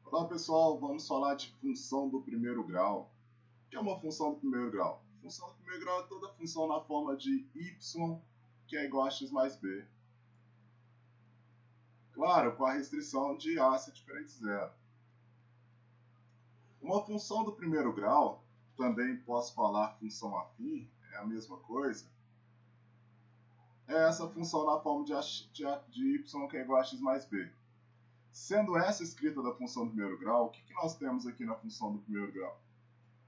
Olá pessoal, vamos falar de função do primeiro grau. O que é uma função do primeiro grau? Função do primeiro grau é toda função na forma de y, que é igual a x mais b. Claro, com a restrição de a ser diferente de zero. Uma função do primeiro grau, também posso falar função afim, é a mesma coisa. É essa função na forma de y, que é igual a x mais b. Sendo essa escrita da função do primeiro grau, o que nós temos aqui na função do primeiro grau?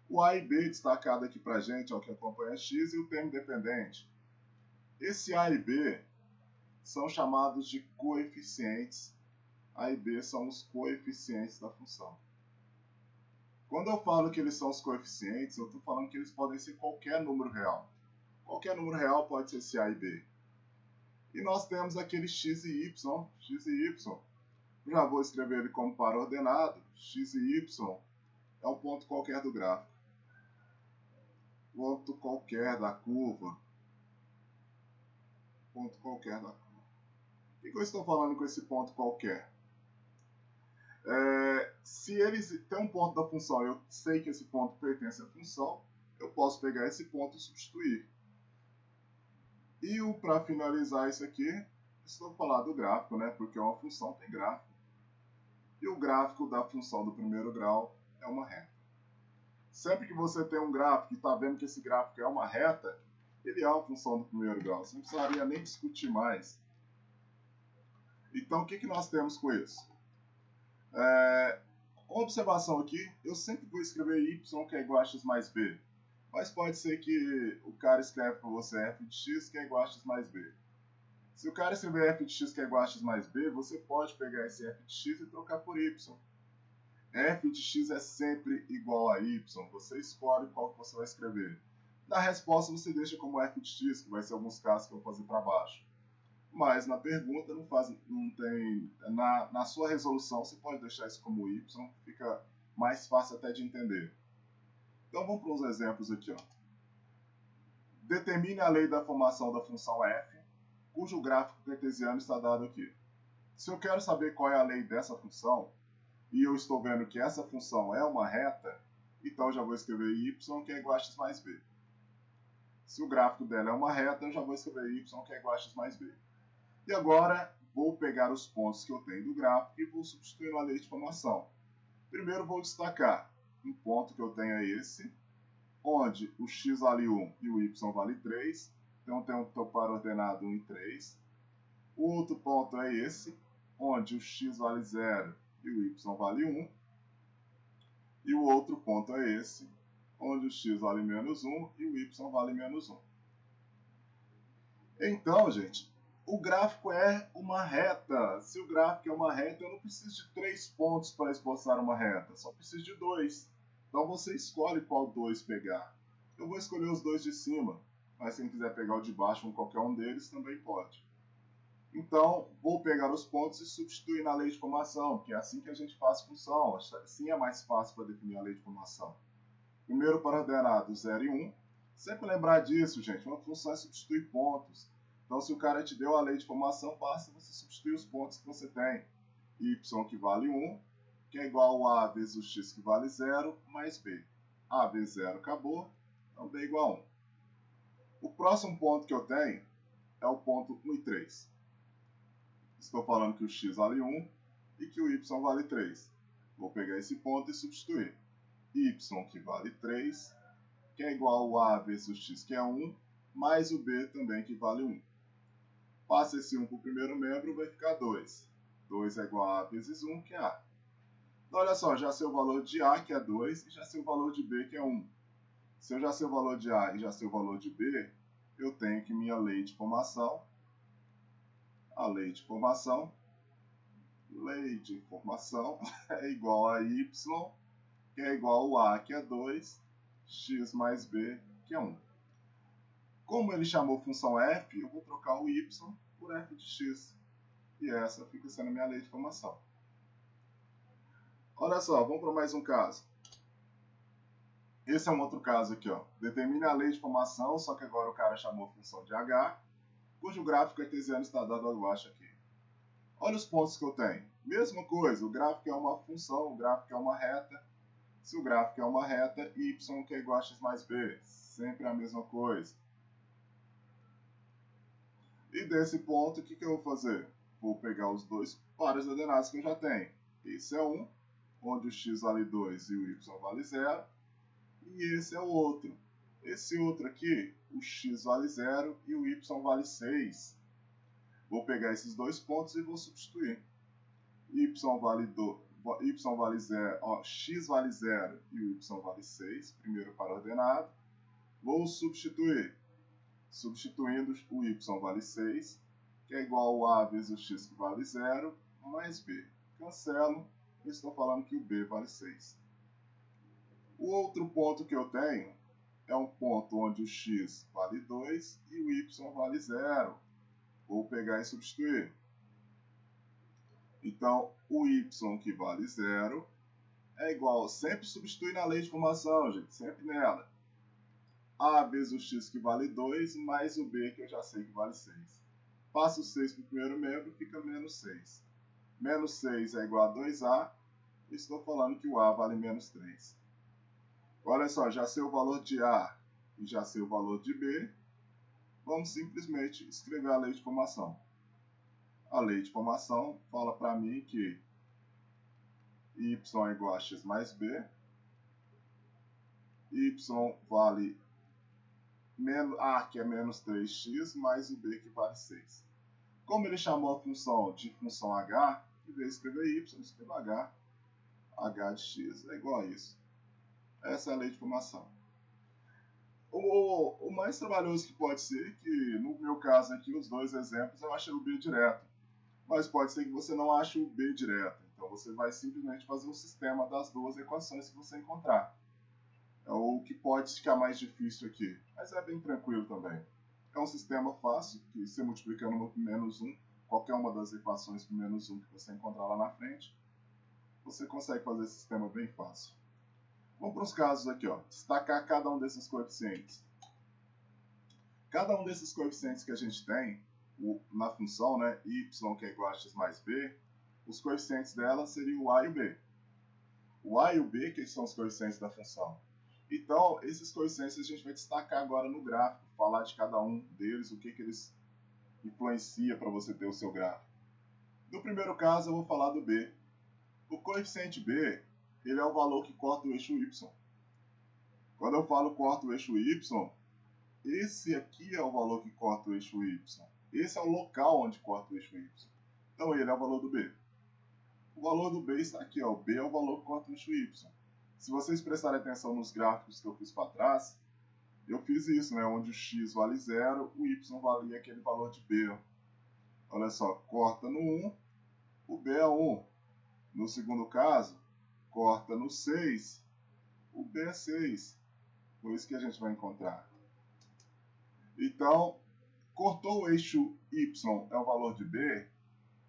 O a e b destacado aqui para a gente é o que acompanha x e o termo dependente. Esse a e b são chamados de coeficientes. A e b são os coeficientes da função. Quando eu falo que eles são os coeficientes, eu estou falando que eles podem ser qualquer número real. Qualquer número real pode ser esse a e b. E nós temos aquele x e y. Já vou escrever ele como par ordenado. X e y é um ponto qualquer do gráfico. Ponto qualquer da curva. Ponto qualquer da curva. O que eu estou falando com esse ponto qualquer? Se eles têm um ponto da função, eu sei que esse ponto pertence à função, eu posso pegar esse ponto e substituir. E para finalizar isso aqui, estou falando do gráfico, né? Porque uma função tem gráfico. E o gráfico da função do primeiro grau é uma reta. Sempre que você tem um gráfico e está vendo que esse gráfico é uma reta, ele é uma função do primeiro grau. Você não precisaria nem discutir mais. Então, o que nós temos com isso? Uma observação aqui, eu sempre vou escrever y, que é igual a x mais b. Mas pode ser que o cara escreve para você f de x, que é igual a x mais b. Se o cara escrever f de x, que é igual a x mais b, você pode pegar esse f de x e trocar por y. F de x é sempre igual a y. Você escolhe qual que você vai escrever. Na resposta você deixa como f de x, que vai ser alguns casos que eu vou fazer para baixo. Mas na pergunta não tem... Na sua resolução você pode deixar isso como y, fica mais fácil até de entender. Então vamos para uns exemplos aqui. Determine a lei da formação da função f, cujo gráfico cartesiano está dado aqui. Se eu quero saber qual é a lei dessa função, e eu estou vendo que essa função é uma reta, então eu já vou escrever y, que é igual a x mais b. Se o gráfico dela é uma reta, eu já vou escrever y, que é igual a x mais b. E agora, vou pegar os pontos que eu tenho do gráfico e vou substituir na lei de formação. Primeiro vou destacar, um ponto que eu tenho é esse, onde o x vale 1 e o y vale 3. Então tem um par ordenado 1 e 3. O outro ponto é esse, onde o x vale 0 e o y vale 1. E o outro ponto é esse, onde o x vale menos 1 e o y vale menos 1. Então, gente, o gráfico é uma reta. Se o gráfico é uma reta, eu não preciso de 3 pontos para esboçar uma reta, só preciso de 2. Então você escolhe qual 2 pegar. Eu vou escolher os 2 de cima, mas se quem quiser pegar o de baixo ou qualquer um deles, também pode. Então, vou pegar os pontos e substituir na lei de formação, que é assim que a gente faz função. Assim é mais fácil para definir a lei de formação. Primeiro para ordenado 0 e 1. Sempre lembrar disso, gente. Uma função é substituir pontos. Então, se o cara te deu a lei de formação, basta você substituir os pontos que você tem. Y que vale 1, que é igual a vezes o x que vale 0, mais b. A vezes 0 acabou, então b igual a 1. O próximo ponto que eu tenho é o ponto 1 e 3. Estou falando que o x vale 1 e que o y vale 3. Vou pegar esse ponto e substituir. Y que vale 3, que é igual a vezes o x que é 1, mais o b também que vale 1. Passa esse 1 para o primeiro membro, vai ficar 2. 2 é igual a vezes 1, que é a. Então, olha só, já sei o valor de a, que é 2, e já sei o valor de b, que é 1. Se eu já sei o valor de a e já sei o valor de b, eu tenho que minha lei de formação, é igual a y, que é igual a A, que é 2, x mais b, que é 1. Como ele chamou função f, eu vou trocar o y por f de x. E essa fica sendo a minha lei de formação. Olha só, vamos para mais um caso. Esse é um outro caso aqui, ó. Determine a lei de formação, só que agora o cara chamou a função de h, cujo gráfico cartesiano está dado abaixo aqui. Olha os pontos que eu tenho. Mesma coisa, o gráfico é uma função, o gráfico é uma reta. Se o gráfico é uma reta, y que é igual a x mais b. Sempre a mesma coisa. E desse ponto, o que eu vou fazer? Vou pegar os dois pares ordenados que eu já tenho. Esse é um, onde o x vale 2 e o y vale 0. E esse é o outro. Esse outro aqui, o x vale 0 e o y vale 6. Vou pegar esses dois pontos e vou substituir. Y vale 0, x vale 0 e o y vale 6, primeiro par ordenado. Vou substituir. Substituindo, o y vale 6, que é igual a vezes o x que vale 0, mais b. Cancelo, eu estou falando que o b vale 6. O outro ponto que eu tenho é um ponto onde o x vale 2 e o y vale 0. Vou pegar e substituir. Então, o y que vale 0 é igual, sempre substituir na lei de formação, gente, sempre nela. A vezes o x que vale 2, mais o b que eu já sei que vale 6. Passo o 6 para o primeiro membro, fica menos 6. Menos 6 é igual a 2a, estou falando que o a vale menos 3. Olha só, já sei o valor de a e já sei o valor de b. Vamos simplesmente escrever a lei de formação. A lei de formação fala para mim que y é igual a x mais b, y vale a, que é menos 3x, mais o b, que vale 6. Como ele chamou a função de função h, em vez de escrever y, escreva h de x é igual a isso. Essa é a lei de formação. O mais trabalhoso que pode ser, que no meu caso aqui, os dois exemplos, eu achei o b direto. Mas pode ser que você não ache o b direto. Então você vai simplesmente fazer um sistema das duas equações que você encontrar. É o que pode ficar mais difícil aqui, mas é bem tranquilo também. É um sistema fácil, que você multiplicando no menos 1, qualquer uma das equações por menos 1 que você encontrar lá na frente, você consegue fazer esse sistema bem fácil. Vamos para os casos aqui, ó. Destacar cada um desses coeficientes. Cada um desses coeficientes que a gente tem na função, né, y que é igual a x mais b, os coeficientes dela seriam o a e o b. O a e o b que são os coeficientes da função. Então, esses coeficientes a gente vai destacar agora no gráfico, falar de cada um deles, o que eles influenciam para você ter o seu gráfico. No primeiro caso, eu vou falar do b. O coeficiente b, ele é o valor que corta o eixo y. Quando eu falo corta o eixo y, esse aqui é o valor que corta o eixo y. Esse é o local onde corta o eixo y. Então, ele é o valor do b. O valor do b está aqui, ó. O b é o valor que corta o eixo y. Se vocês prestarem atenção nos gráficos que eu fiz para trás, eu fiz isso, né? Onde o x vale 0, o y valia aquele valor de b. Olha só, corta no 1, o b é 1. No segundo caso, corta no 6, o b é 6. Foi isso que a gente vai encontrar. Então, cortou o eixo y é o valor de b.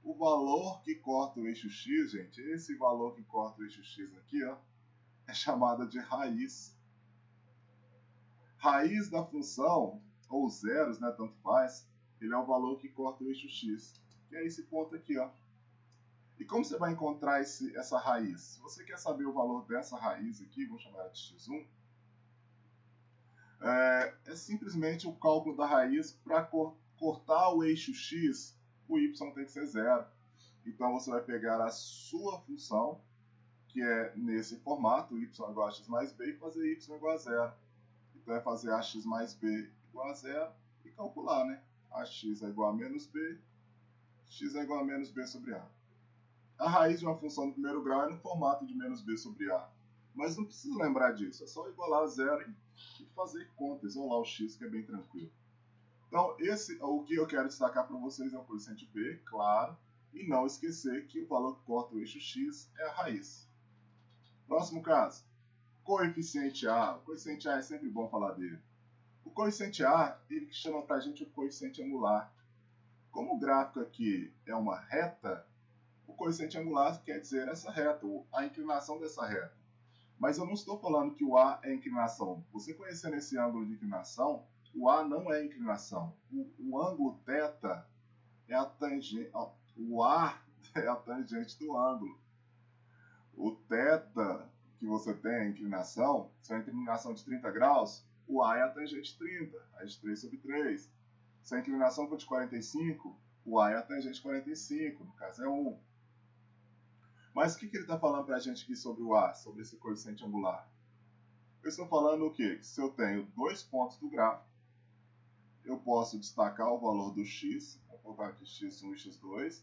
O valor que corta o eixo x, gente, esse valor que corta o eixo x aqui, ó, é chamada de raiz. Raiz da função, ou zeros, né, tanto faz, ele é o valor que corta o eixo x, que é esse ponto aqui, ó. E como você vai encontrar essa raiz? Se você quer saber o valor dessa raiz aqui, vou chamar ela de x1, é simplesmente o cálculo da raiz. Para cortar o eixo x, o y tem que ser 0. Então você vai pegar a sua função, que é nesse formato, y igual a x mais b, e fazer y igual a 0. Então é fazer ax mais b igual a 0 e calcular, né? Ax é igual a menos b, x é igual a menos b sobre a. A raiz de uma função do primeiro grau é no formato de menos b sobre a. Mas não precisa lembrar disso, é só igualar a 0 e fazer conta, isolar o x, que é bem tranquilo. Então, o que eu quero destacar para vocês é o coeficiente b, claro, e não esquecer que o valor que corta o eixo x é a raiz. Próximo caso, coeficiente A. O coeficiente A é sempre bom falar dele. O coeficiente A, ele chama para a gente o coeficiente angular. Como o gráfico aqui é uma reta, o coeficiente angular quer dizer essa reta, a inclinação dessa reta. Mas eu não estou falando que o A é inclinação. Você conhecendo esse ângulo de inclinação, o A não é inclinação. O ângulo θ é a tangente. O A é a tangente do ângulo. O θ que você tem, a inclinação, se é a inclinação de 30 graus, o A é a tangente 30, raiz de 3 sobre 3. Se a inclinação for de 45, o A é a tangente 45, no caso é 1. Mas o que ele está falando para a gente aqui sobre o A, sobre esse coeficiente angular? Eu estou falando o quê? Que se eu tenho dois pontos do gráfico, eu posso destacar o valor do x, vou colocar aqui x1 e x2,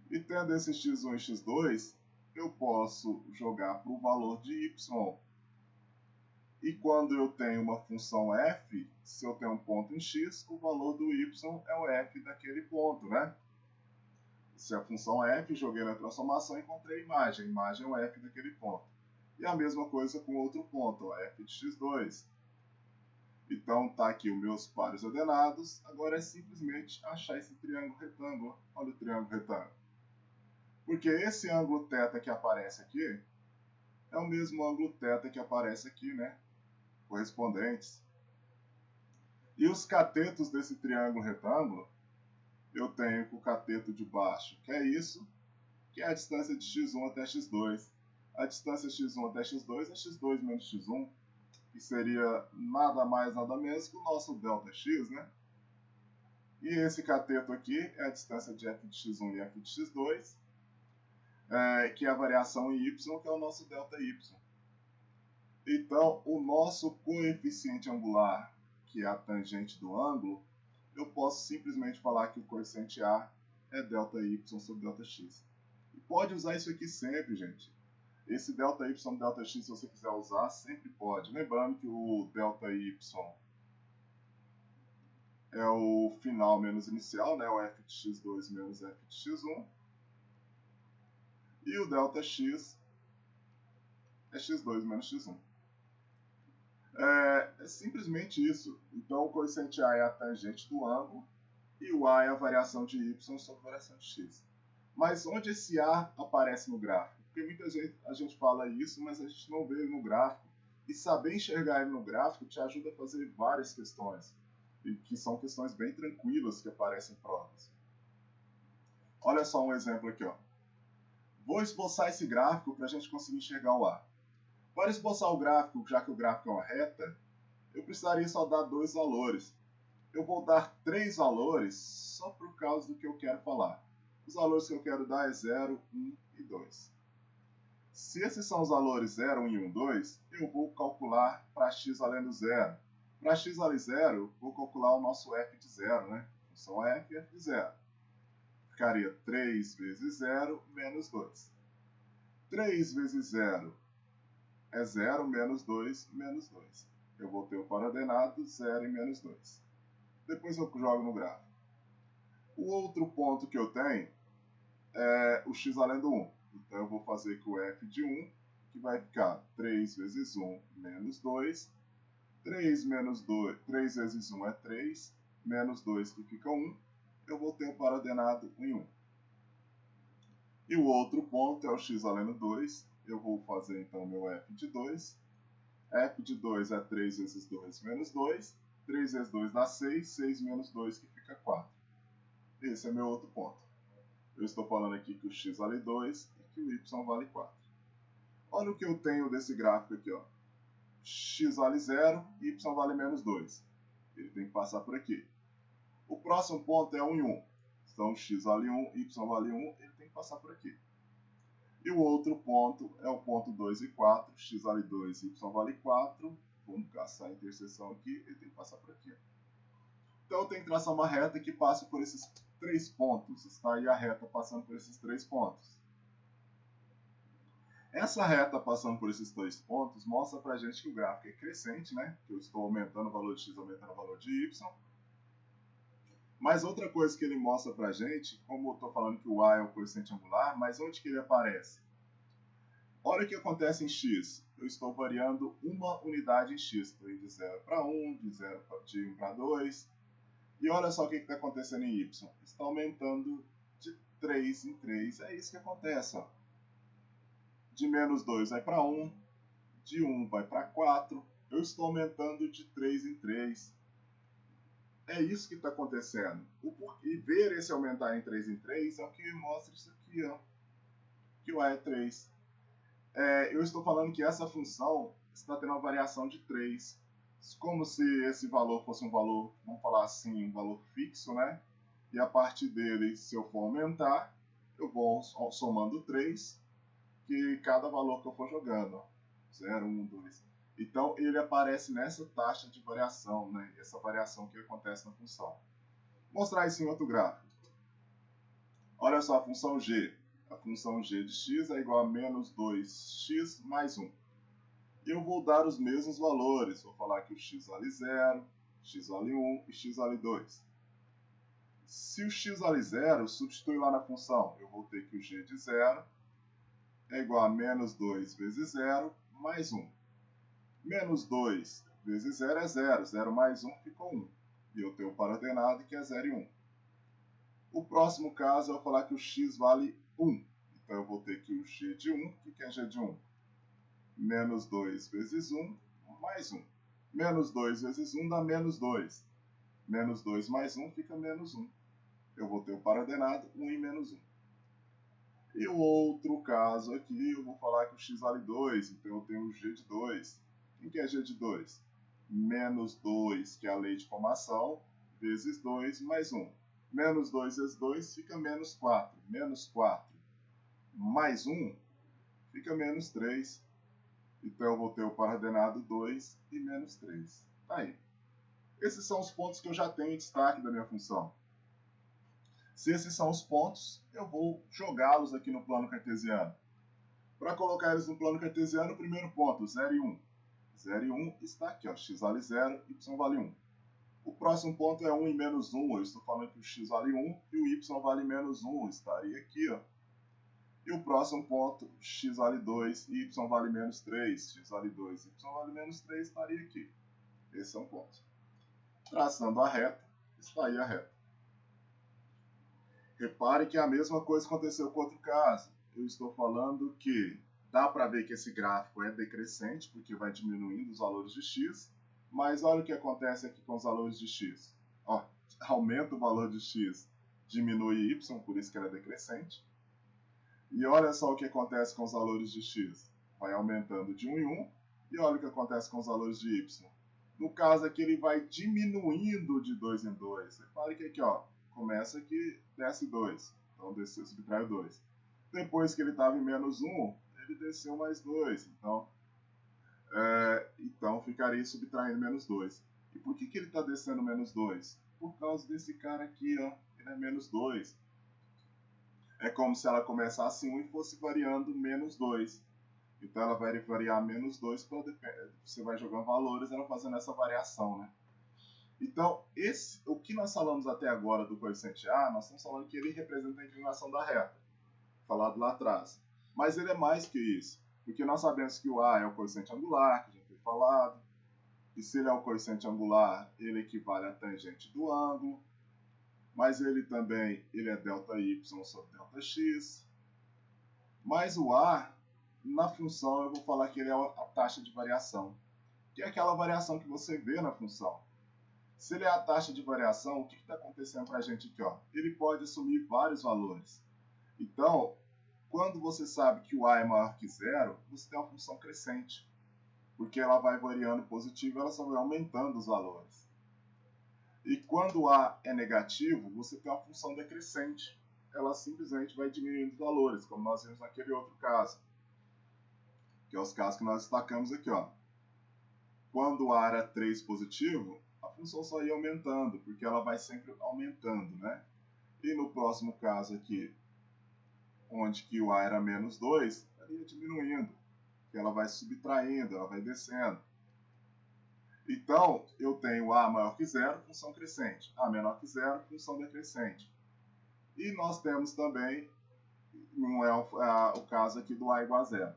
e tendo esse x1 e x2, eu posso jogar para o valor de y. E quando eu tenho uma função f, se eu tenho um ponto em x, o valor do y é o f daquele ponto, né? Se a função f, joguei na transformação e encontrei a imagem é o f daquele ponto. E a mesma coisa com outro ponto, ó, f de x2. Então tá aqui os meus pares ordenados, agora é simplesmente achar esse triângulo retângulo. Olha o triângulo retângulo. Porque esse ângulo θ que aparece aqui é o mesmo ângulo θ que aparece aqui, né? Correspondentes. E os catetos desse triângulo retângulo, eu tenho que o cateto de baixo, que é isso, que é a distância de x1 até x2. A distância x1 até x2 é x2 menos x1, que seria nada mais, nada menos que o nosso ΔX, né? E esse cateto aqui é a distância de f de x1 e f de x2, que é a variação em y, que é o nosso ΔY. Então, o nosso coeficiente angular, que é a tangente do ângulo, eu posso simplesmente falar que o coeficiente A é ΔY sobre ΔX. E pode usar isso aqui sempre, gente. Esse ΔY sobre ΔX, se você quiser usar, sempre pode. Lembrando que o ΔY é o final menos inicial, né? O f de x2 menos f de x1. E o ΔX é x2 menos x1. É simplesmente isso. Então, o coeficiente A é a tangente do ângulo e o A é a variação de y sobre a variação de x. Mas onde esse A aparece no gráfico? Porque muita gente, a gente fala isso, mas a gente não vê ele no gráfico. E saber enxergar ele no gráfico te ajuda a fazer várias questões, e que são questões bem tranquilas que aparecem em provas. Olha só um exemplo aqui, ó. Vou esboçar esse gráfico para a gente conseguir enxergar o A. Para esboçar o gráfico, já que o gráfico é uma reta, eu precisaria só dar dois valores. Eu vou dar três valores só por causa do que eu quero falar. Os valores que eu quero dar é 0, 1 e 2. Se esses são os valores 0, 1 e 1, 2, eu vou calcular para x valendo 0. Para x valer 0, eu vou calcular o nosso f de 0, né? Função f, f de 0. Ficaria 3 vezes 0 menos 2. 3 vezes 0 é 0 menos 2 menos 2. Eu vou ter o par ordenado 0 e menos 2. Depois eu jogo no gráfico. O outro ponto que eu tenho é o x valendo 1. Então eu vou fazer com o f de 1, que vai ficar 3 vezes 1 menos 2. 3 vezes 1 é 3, menos 2 que fica 1. Eu vou ter o par ordenado em 1. E o outro ponto é o x valendo 2. Eu vou fazer então o meu f de 2. F de 2 é 3 vezes 2 menos 2. 3 vezes 2 dá 6. 6 menos 2 que fica 4. Esse é meu outro ponto. Eu estou falando aqui que o x vale 2 e que o y vale 4. Olha o que eu tenho desse gráfico aqui, ó. X vale 0, y vale menos 2. Ele tem que passar por aqui. O próximo ponto é 1 e 1. Então, x vale 1, y vale 1, ele tem que passar por aqui. E o outro ponto é o ponto 2 e 4, x vale 2, y vale 4. Vamos caçar a interseção aqui, ele tem que passar por aqui. Então, eu tenho que traçar uma reta que passe por esses 3 pontos. Está aí a reta passando por esses 3 pontos. Essa reta passando por esses 2 pontos mostra pra gente que o gráfico é crescente, né? Que eu estou aumentando o valor de x, aumentando o valor de y. Mas outra coisa que ele mostra pra gente, como eu estou falando que o A é o coeficiente angular, mas onde que ele aparece? Olha o que acontece em x. Eu estou variando uma unidade em x. Estou indo de 0 para 1, de 1 para 2. E olha só o que está acontecendo em y. Está aumentando de 3 em 3. É isso que acontece, ó. De menos 2 vai para 1, de 1 vai para 4. Eu estou aumentando de 3 em 3. é isso que está acontecendo. E ver esse aumentar em 3 é o que mostra isso aqui, ó, que o A é 3. Eu estou falando que essa função está tendo uma variação de 3. Como se esse valor fosse um valor, vamos falar assim, um valor fixo, né? E a partir dele, se eu for aumentar, eu vou somando 3, que cada valor que eu for jogando, 0, 1, 2. Então, ele aparece nessa taxa de variação, né? Essa variação que acontece na função. Vou mostrar isso em outro gráfico. Olha só a função g. A função g de x é igual a menos 2x mais 1. Eu vou dar os mesmos valores. Vou falar que o x vale 0, x vale 1 e x vale 2. Se o x vale 0, substitui lá na função. Eu vou ter que o g de 0 é igual a menos 2 vezes 0 mais 1. Menos 2 vezes 0 é 0. 0 mais 1 ficou 1. E eu tenho o paraordenado que é 0 e 1. O próximo caso eu vou falar que o x vale 1. Então eu vou ter que o g de 1. O que é g de 1? Menos 2 vezes 1 mais 1. Menos 2 vezes 1 dá menos 2. Menos 2 mais 1 fica menos 1. Eu vou ter o paraordenado 1 e menos 1. E o outro caso aqui, eu vou falar que o x vale 2, então eu tenho o g de 2. O que é g de 2? Menos 2, que é a lei de formação, vezes 2 mais 1. Menos 2 vezes 2 fica menos 4. Menos 4 mais 1 fica menos 3. Então eu vou ter o paraordenado 2 e menos 3. Tá aí. Esses são os pontos que eu já tenho em destaque da minha função. Se esses são os pontos, eu vou jogá-los aqui no plano cartesiano. Para colocar eles no plano cartesiano, o primeiro ponto, 0 e 1. 0 e 1 está aqui, ó, x vale 0, y vale 1. O próximo ponto é 1 e menos 1, eu estou falando que o x vale 1 e o y vale menos 1, estaria aqui, ó. E o próximo ponto, x vale 2 e y vale menos 3, x vale 2 e y vale menos 3, estaria aqui. Esse é um ponto. Traçando a reta, está aí a reta. Repare que a mesma coisa aconteceu com outro caso. Eu estou falando que dá para ver que esse gráfico é decrescente, porque vai diminuindo os valores de x, mas olha o que acontece aqui com os valores de x. Ó, aumenta o valor de x, diminui y, por isso que ela é decrescente. E olha só o que acontece com os valores de x. Vai aumentando de 1 em 1, e olha o que acontece com os valores de y. No caso aqui, ele vai diminuindo de 2 em 2. Repare que aqui, ó, começa aqui, desce 2. Então, desceu, subtraiu 2. Depois que ele estava em menos 1, ele desceu mais 2. Então ficaria subtraindo menos 2. E por que ele está descendo menos 2? Por causa desse cara aqui, ó. Ele é menos 2. É como se ela começasse 1 e fosse variando menos 2. Então ela vai variar menos 2, você vai jogando valores, ela fazendo essa variação, né? Então, o que nós falamos até agora do coeficiente A, nós estamos falando que ele representa a inclinação da reta, falado lá atrás. Mas ele é mais que isso, porque nós sabemos que o A é o coeficiente angular, que já foi falado, e se ele é o coeficiente angular, ele equivale à tangente do ângulo, mas ele também é ΔY sobre ΔX. Mas o A, na função, eu vou falar que ele é a taxa de variação, que é aquela variação que você vê na função. Se ele é a taxa de variação, o que está acontecendo para a gente aqui? Ó? Ele pode assumir vários valores. Então, quando você sabe que o A é maior que zero, você tem uma função crescente, porque ela vai variando positivo, ela só vai aumentando os valores. E quando o A é negativo, você tem uma função decrescente, ela simplesmente vai diminuindo os valores, como nós vimos naquele outro caso, que é os casos que nós destacamos aqui. Ó. Quando o A era 3 positivo, a função só ia aumentando, porque ela vai sempre aumentando, né? E no próximo caso aqui, onde que o A era menos 2, ela ia diminuindo, porque ela vai subtraindo, ela vai descendo. Então, eu tenho A maior que zero, função crescente. A menor que zero, função decrescente. E nós temos também, não é o caso aqui do A igual a zero.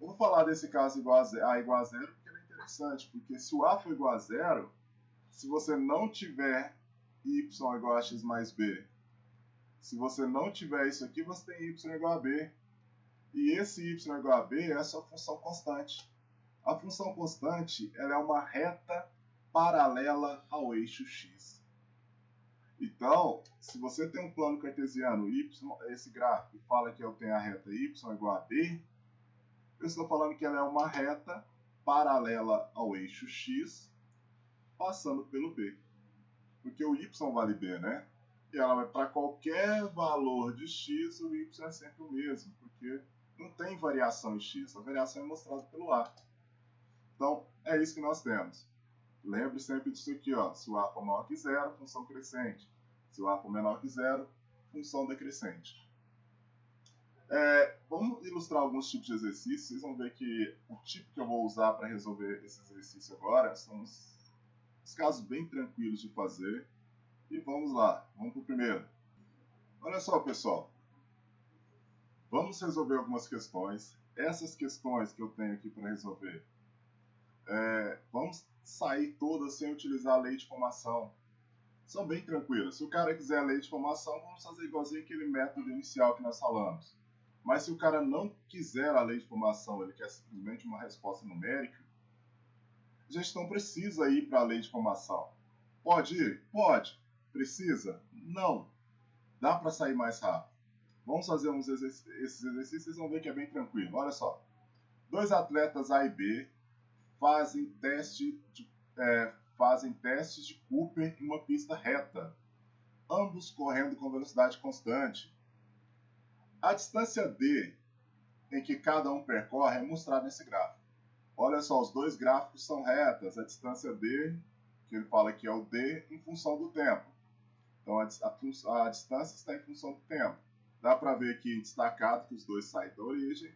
Eu vou falar desse caso A igual a zero porque ele é interessante, porque se o A for igual a zero, se você não tiver y igual a x mais b, se você não tiver isso aqui, você tem y igual a b. E esse y igual a b é a sua função constante. A função constante ela é uma reta paralela ao eixo x. Então, se você tem um plano cartesiano y, esse gráfico fala que eu tenho a reta y igual a b, eu estou falando que ela é uma reta paralela ao eixo x, passando pelo b. Porque o y vale b, né? E ela vai para qualquer valor de x, o y é sempre o mesmo, porque não tem variação em x, a variação é mostrada pelo a. Então, é isso que nós temos. Lembre sempre disso aqui, ó. Se o a for maior que zero, função crescente. Se o a for menor que zero, função decrescente. Vamos ilustrar alguns tipos de exercícios. Vocês vão ver que o tipo que eu vou usar para resolver esse exercício agora são os casos bem tranquilos de fazer. E vamos lá, vamos para o primeiro. Olha só, pessoal. Vamos resolver algumas questões. Essas questões que eu tenho aqui para resolver, vamos sair todas sem utilizar a lei de formação. São bem tranquilas. Se o cara quiser a lei de formação, vamos fazer igualzinho aquele método inicial que nós falamos. Mas se o cara não quiser a lei de formação, ele quer simplesmente uma resposta numérica, a gente não precisa ir para a lei de formação. Pode ir? Pode. Precisa? Não. Dá para sair mais rápido. Vamos fazer esses exercícios, vocês vão ver que é bem tranquilo. Olha só. Dois atletas A e B fazem testes de Cooper em uma pista reta, ambos correndo com velocidade constante. A distância D em que cada um percorre é mostrada nesse gráfico. Olha só, os dois gráficos são retas. A distância D, que ele fala que é o D, em função do tempo. Então a distância está em função do tempo. Dá para ver aqui destacado que os dois saem da origem.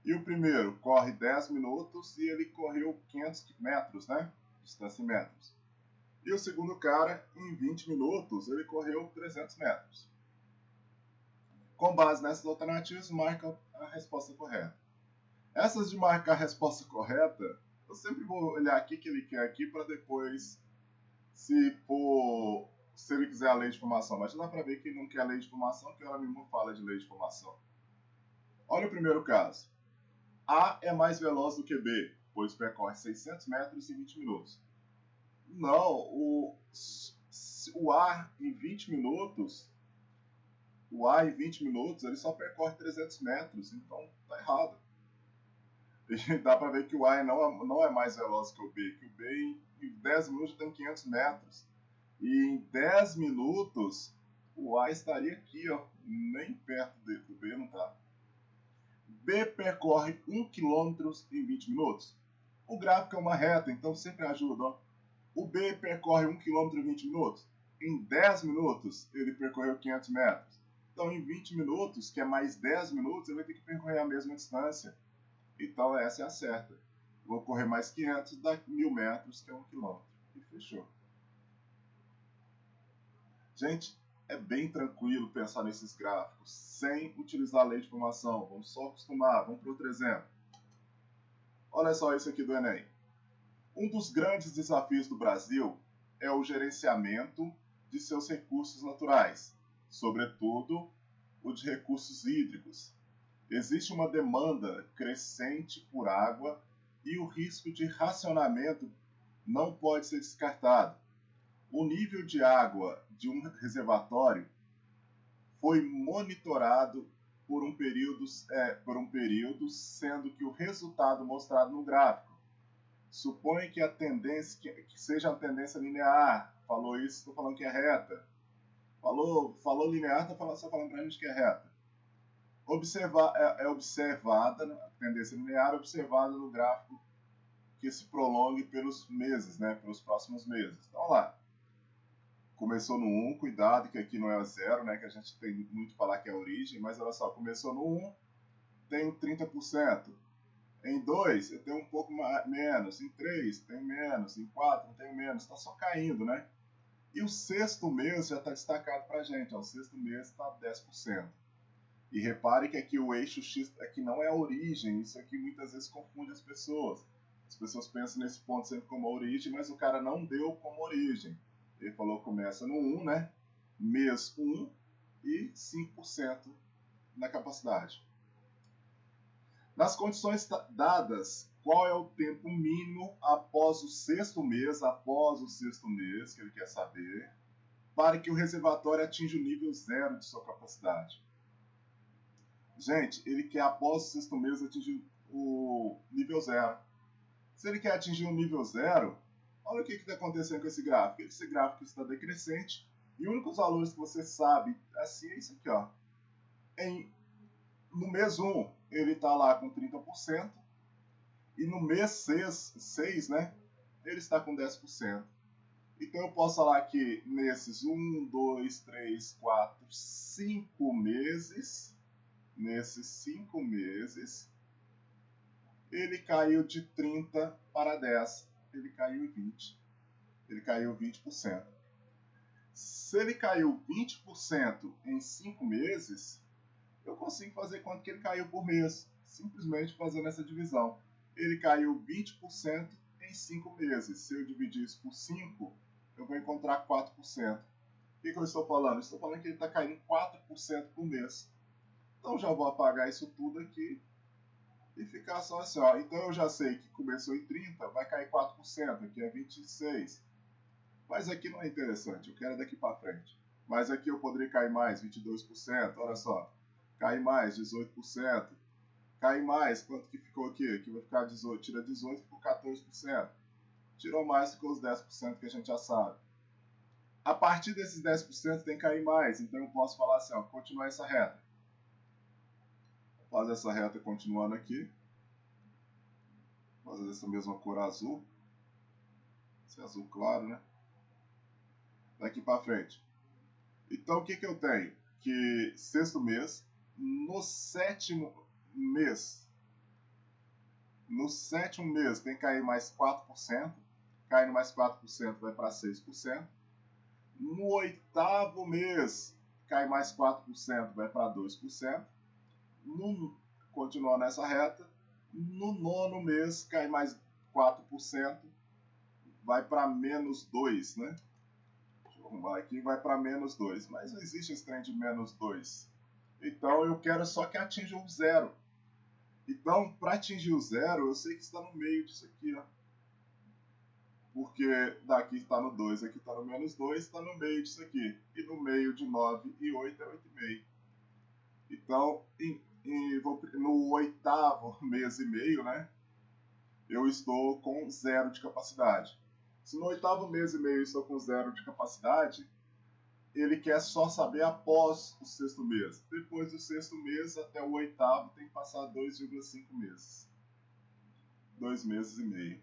E o primeiro corre 10 minutos e ele correu 500 metros, né? Distância em metros. E o segundo cara, em 20 minutos, ele correu 300 metros. Com base nessas alternativas, marca a resposta correta. Essas de marcar a resposta correta, eu sempre vou olhar aqui que ele quer aqui para depois, se ele quiser a lei de formação. Mas já dá para ver que ele não quer a lei de formação, porque ela mesmo fala de lei de formação. Olha o primeiro caso. A é mais veloz do que B, pois percorre 600 metros em 20 minutos. Não, o A em 20 minutos, ele só percorre 300 metros, então tá errado. E dá para ver que o A não é mais veloz que o B, que o B em 10 minutos tem 500 metros. E em 10 minutos, o A estaria aqui, ó, nem perto do B não tá. B percorre 1 km em 20 minutos. O gráfico é uma reta, então sempre ajuda. Ó. O B percorre 1 km em 20 minutos. Em 10 minutos, ele percorreu 500 metros. Então, em 20 minutos, que é mais 10 minutos, ele vai ter que percorrer a mesma distância. Então, essa é a certa. Vou correr mais 500, dá 1000 metros, que é 1 km. E fechou. Gente, é bem tranquilo pensar nesses gráficos, sem utilizar a lei de formação. Vamos só acostumar. Vamos para outro exemplo. Olha só isso aqui do Enem. Um dos grandes desafios do Brasil é o gerenciamento de seus recursos naturais, sobretudo o de recursos hídricos. Existe uma demanda crescente por água e o risco de racionamento não pode ser descartado. O nível de água de um reservatório foi monitorado por um período, sendo que o resultado mostrado no gráfico supõe que a tendência que seja uma tendência linear. Falou isso, estou falando que é reta. Falou linear, só falando para a gente que é reta. Observada, a tendência linear observada no gráfico que se prolongue pelos meses, né, pelos próximos meses. Então, lá. Começou no 1, cuidado que aqui não é 0, né, que a gente tem muito que falar que é a origem, mas olha só, começou no 1, tenho 30%. Em 2, eu tenho um pouco menos. Em 3, tenho menos. Em 4, tenho menos. Está só caindo, né? E o sexto mês já está destacado para a gente. Ó, o sexto mês está 10%. E repare que aqui o eixo X aqui não é a origem. Isso aqui muitas vezes confunde as pessoas. As pessoas pensam nesse ponto sempre como origem, mas o cara não deu como origem. Ele falou que começa no 1, né? Mês 1 e 5% na capacidade. Nas condições dadas qual é o tempo mínimo após o sexto mês, que ele quer saber, para que o reservatório atinja o nível zero de sua capacidade. Gente, ele quer após o sexto mês atingir o nível zero. Se ele quer atingir o nível zero, olha o que está acontecendo com esse gráfico. Esse gráfico está decrescente e os únicos valores que você sabe assim é isso aqui, ó. No mês 1, ele está lá com 30%. E no mês 6, né, ele está com 10%. Então eu posso falar que nesses 1, 2, 3, 4, 5 meses, ele caiu de 30 para 10. Ele caiu em 20. Ele caiu 20%. Se ele caiu 20% em 5 meses, eu consigo fazer quanto que ele caiu por mês, simplesmente fazendo essa divisão. Ele caiu 20% em 5 meses. Se eu dividir isso por 5, eu vou encontrar 4%. O que eu estou falando? Eu estou falando que ele está caindo 4% por mês. Então já vou apagar isso tudo aqui e ficar só assim, ó. Então eu já sei que começou em 30, vai cair 4%, aqui é 26. Mas aqui não é interessante, eu quero daqui para frente. Mas aqui eu poderia cair mais, 22%, olha só. Cai mais, 18%. Cai mais, quanto que ficou aqui? Aqui vai ficar 18, tira 18, ficou 14%. Tirou mais, ficou os 10% que a gente já sabe. A partir desses 10% tem que cair mais, então eu posso falar assim, ó, continuar essa reta. Faz essa reta continuando aqui. Fazer essa mesma cor azul. Esse azul claro, né? Daqui para frente. Então o que eu tenho? Que sexto mês, no sétimo mês tem que cair mais 4%. Caindo mais 4% vai para 6%. No oitavo mês cai mais 4%, vai para 2%. Continuando nessa reta. No nono mês cai mais 4%, vai para menos 2, né? Deixa eu arrumar aqui, vai para menos 2. Mas não existe esse trem de menos 2. Então eu quero só que atinja o zero. Então, para atingir o zero, eu sei que está no meio disso aqui, ó. Porque daqui está no 2, aqui está no menos 2, está no meio disso aqui. E no meio de 9 e 8 é 8,5. Então, no oitavo mês e meio, né, eu estou com zero de capacidade. Se no oitavo mês e meio eu estou com zero de capacidade, ele quer só saber após o sexto mês. Depois do sexto mês até o oitavo tem que passar 2,5 meses. 2 meses e meio.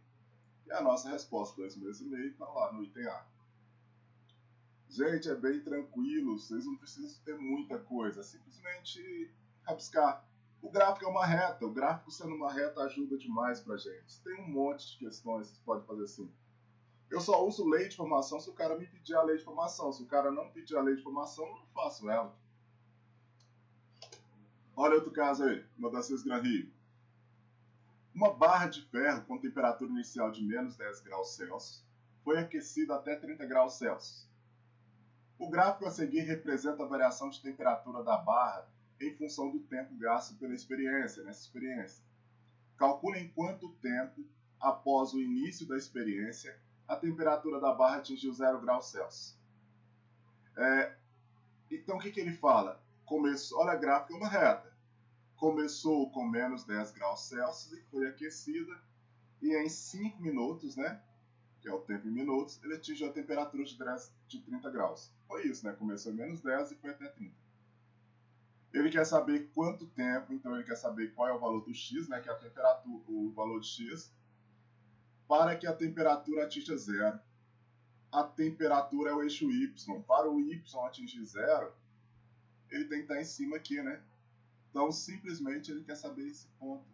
E a nossa resposta, 2 meses e meio, está lá no item A. Gente, é bem tranquilo, vocês não precisam ter muita coisa, é simplesmente rabiscar. O gráfico é uma reta, o gráfico sendo uma reta ajuda demais pra gente. Tem um monte de questões que você pode fazer assim. Eu só uso lei de formação se o cara me pedir a lei de formação. Se o cara não pedir a lei de formação, eu não faço ela. Olha outro caso aí, uma das vezes Gran Rio. Uma barra de ferro com temperatura inicial de menos 10 graus Celsius foi aquecida até 30 graus Celsius. O gráfico a seguir representa a variação de temperatura da barra em função do tempo gasto pela experiência, nessa experiência. Calcule em quanto tempo, após o início da experiência, a temperatura da barra atingiu 0 graus Celsius. Então o que ele fala? Olha, a gráfica é uma reta. Começou com menos 10 graus Celsius e foi aquecida, e em 5 minutos, né, que é o tempo em minutos, ele atingiu a temperatura de 30 graus. Foi isso, né? Começou em menos 10 e foi até 30. Ele quer saber quanto tempo, então ele quer saber qual é o valor do x, né, que é a temperatura, o valor de x, para que a temperatura atinja zero. A temperatura é o eixo y. Para o y atingir zero, ele tem que estar em cima aqui, né? Então, simplesmente, ele quer saber esse ponto.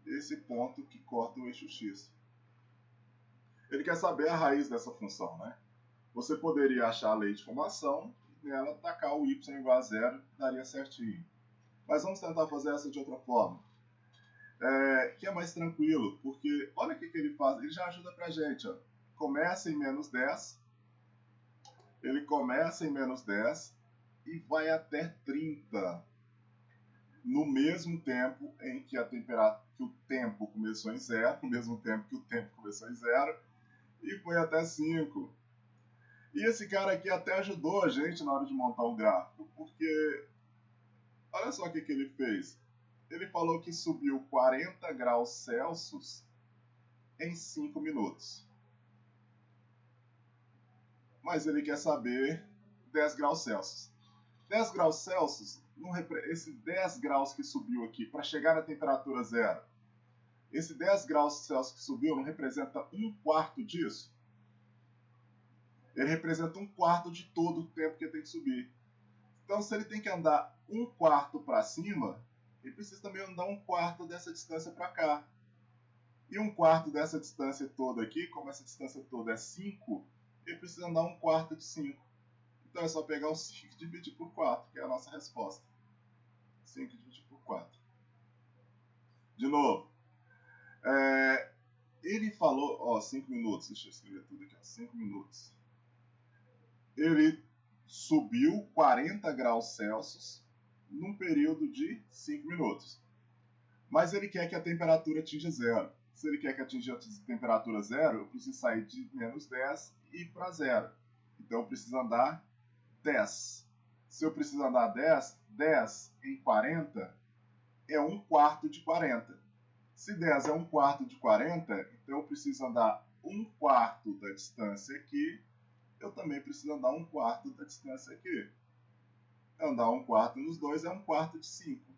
Esse ponto que corta o eixo x. Ele quer saber a raiz dessa função, né? Você poderia achar a lei de formação e nela tacar o y igual a zero, daria certinho. Mas vamos tentar fazer essa de outra forma. Que é mais tranquilo, porque olha o que ele faz, ele já ajuda pra gente, ó. Começa em menos 10, ele começa em menos 10 e vai até 30. no mesmo tempo em que o tempo começou em 0, no mesmo tempo que o tempo começou em 0, e foi até 5. E esse cara aqui até ajudou a gente na hora de montar o gráfico, porque olha só o que ele fez. Ele falou que subiu 40 graus Celsius em 5 minutos. Mas ele quer saber 10 graus Celsius. 10 graus Celsius, esse 10 graus que subiu aqui, para chegar na temperatura zero, esse 10 graus Celsius que subiu não representa 1/4 disso? Ele representa 1/4 de todo o tempo que ele tem que subir. Então, se ele tem que andar 1/4 para cima, ele precisa também andar 1/4 dessa distância para cá. E 1/4 dessa distância toda aqui, como essa distância toda é 5, ele precisa andar 1/4 de 5. Então é só pegar o 5 e dividir por 4, que é a nossa resposta. 5 dividido por 4. De novo. Ele falou, ó, 5 minutos, deixa eu escrever tudo aqui, ó, 5 minutos. Ele subiu 40 graus Celsius num período de 5 minutos. Mas ele quer que a temperatura atinja 0. Se ele quer que atinja a temperatura 0, eu preciso sair de menos 10 e ir para 0. Então eu preciso andar 10. Se eu preciso andar 10, 10 em 40 é 1/4 de 40. Se 10 é 1/4 de 40, então eu preciso andar 1/4 da distância aqui. Eu também preciso andar 1/4 da distância aqui. Andar 1/4 nos dois é 1/4 de 5.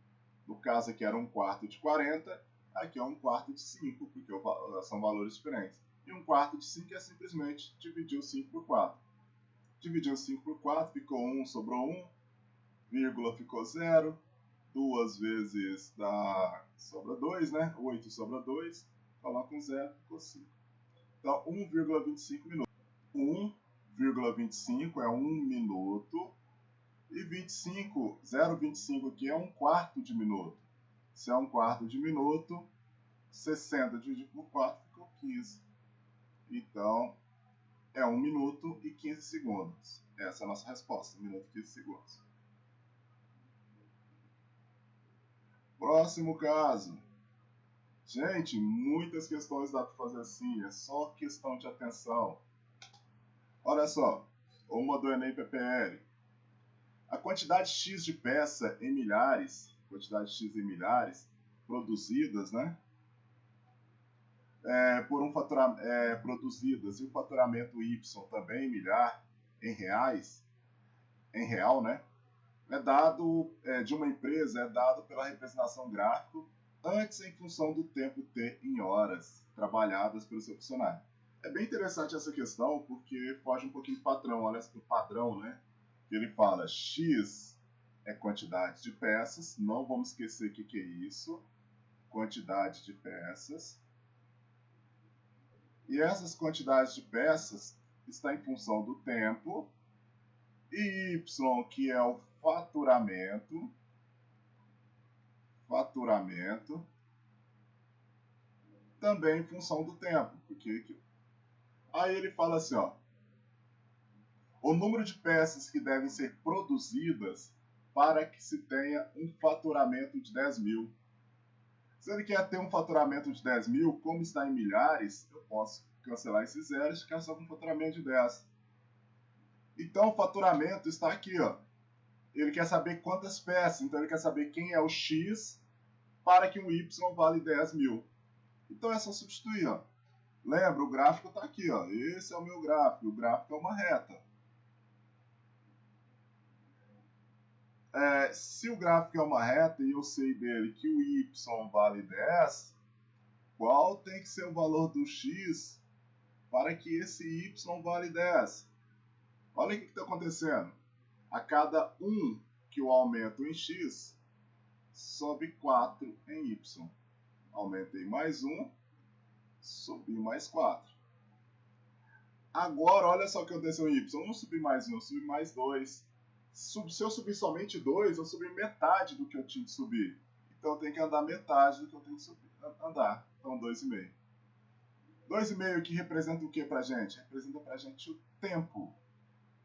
No caso aqui era 1/4 de 40, aqui é 1/4 de 5, porque são valores diferentes. E 1/4 de 5 é simplesmente dividir o 5 por 4. Dividir o 5 por 4, ficou 1, sobrou 1, vírgula ficou 0, 2 vezes sobra 2, né? 8 sobra 2, coloca um 0, ficou 5. Então, 1,25 minutos. 1,25 é 1 minuto. E 25, 0,25 aqui é 1/4 de minuto. Se é 1/4 de minuto, 60 dividido por 4 ficou 15. Então, é 1 minuto e 15 segundos. Essa é a nossa resposta, 1 minuto e 15 segundos. Próximo caso. Gente, muitas questões dá para fazer assim, é só questão de atenção. Olha só, uma do Enem PPL. A quantidade X de peça em milhares, produzidas, né? Produzidas, e o faturamento Y também em milhar, em real, né? De uma empresa é dado pela representação gráfica antes em função do tempo T em horas trabalhadas pelo seu funcionário. É bem interessante essa questão porque foge um pouquinho do padrão, olha do padrão, né? Ele fala X é quantidade de peças, não vamos esquecer o que é isso, quantidade de peças. E essas quantidades de peças está em função do tempo, e Y, que é o faturamento, também em função do tempo. Aí ele fala assim, ó, o número de peças que devem ser produzidas para que se tenha um faturamento de 10 mil. Se ele quer ter um faturamento de 10 mil, como está em milhares, eu posso cancelar esses zeros e ficar só com um faturamento de 10. Então o faturamento está aqui, ó. Ele quer saber quantas peças, então ele quer saber quem é o X para que o Y vale 10 mil. Então é só substituir, ó. Lembra, o gráfico está aqui, ó. Esse é o meu gráfico, o gráfico é uma reta. Se o gráfico é uma reta e eu sei dele que o Y vale 10, qual tem que ser o valor do X para que esse Y vale 10? Olha o que está acontecendo. A cada 1 que eu aumento em X, sobe 4 em Y. Aumentei mais 1, subi mais 4. Agora, olha só o que aconteceu em Y. Eu não subi mais 1, eu subi mais 2. Se eu subir somente 2, eu subi metade do que eu tinha que subir. Então eu tenho que andar metade do que eu tenho que andar. Então 2,5. 2,5 que representa o que pra gente? Representa pra gente o tempo.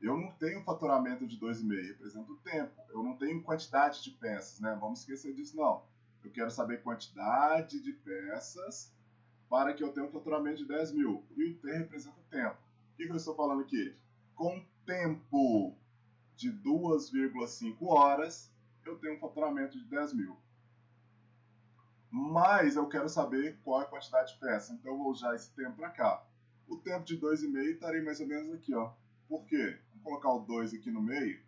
Eu não tenho faturamento de 2,5, representa o tempo. Eu não tenho quantidade de peças, né? Vamos esquecer disso, não. Eu quero saber quantidade de peças para que eu tenha um faturamento de 10 mil. E o T representa o tempo. O que eu estou falando aqui? Com tempo de 2,5 horas, eu tenho um faturamento de 10 mil. Mas eu quero saber qual é a quantidade de peças. Então eu vou usar esse tempo para cá. O tempo de 2,5 estaria mais ou menos aqui, ó. Por quê? Vou colocar o 2 aqui no meio.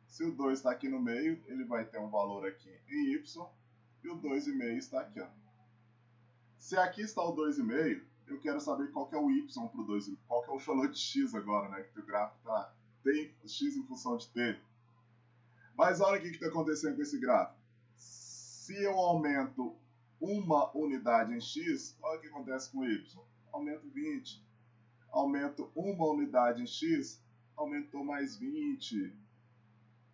Se o 2 está aqui no meio, ele vai ter um valor aqui em Y. E o 2,5 está aqui, ó. Se aqui está o 2,5, eu quero saber qual que é o Y para o 2, qual que é o valor de X agora, né? Que o gráfico tá, tem X em função de T. Mas olha o que está acontecendo com esse gráfico. Se eu aumento uma unidade em X, olha o que acontece com Y. Aumento 20. Aumento uma unidade em X, aumentou mais 20.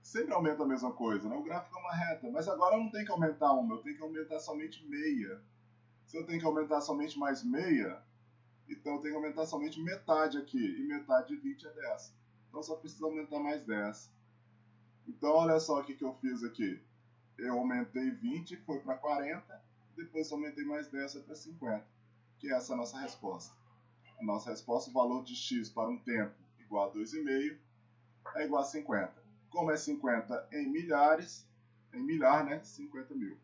Sempre aumenta a mesma coisa, né? O gráfico é uma reta, mas agora eu não tenho que aumentar uma, eu tenho que aumentar somente meia. Se eu tenho que aumentar somente mais meia, então eu tenho que aumentar somente metade aqui, e metade de 20 é 10. Então só preciso aumentar mais 10. Então olha só o que eu fiz aqui. Eu aumentei 20, foi para 40, depois aumentei mais 10, foi para 50. Que é essa a nossa resposta. A nossa resposta, o valor de x para um tempo igual a 2,5 é igual a 50. Como é 50 em milhares, em milhar, né? 50 mil.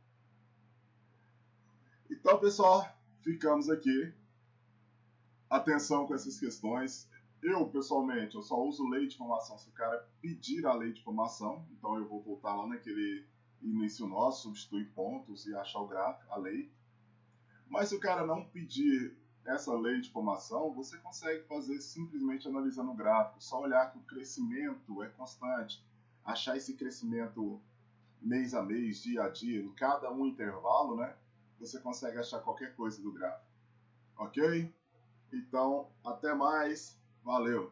Então, pessoal, ficamos aqui. Atenção com essas questões. Eu, pessoalmente, eu só uso lei de formação se o cara pedir a lei de formação. Então, eu vou voltar lá naquele início nosso, substituir pontos e achar o gráfico, a lei. Mas se o cara não pedir essa lei de formação, você consegue fazer simplesmente analisando o gráfico, só olhar que o crescimento é constante, achar esse crescimento mês a mês, dia a dia, em cada um intervalo, né? Você consegue achar qualquer coisa do gráfico, ok? Então, até mais, valeu!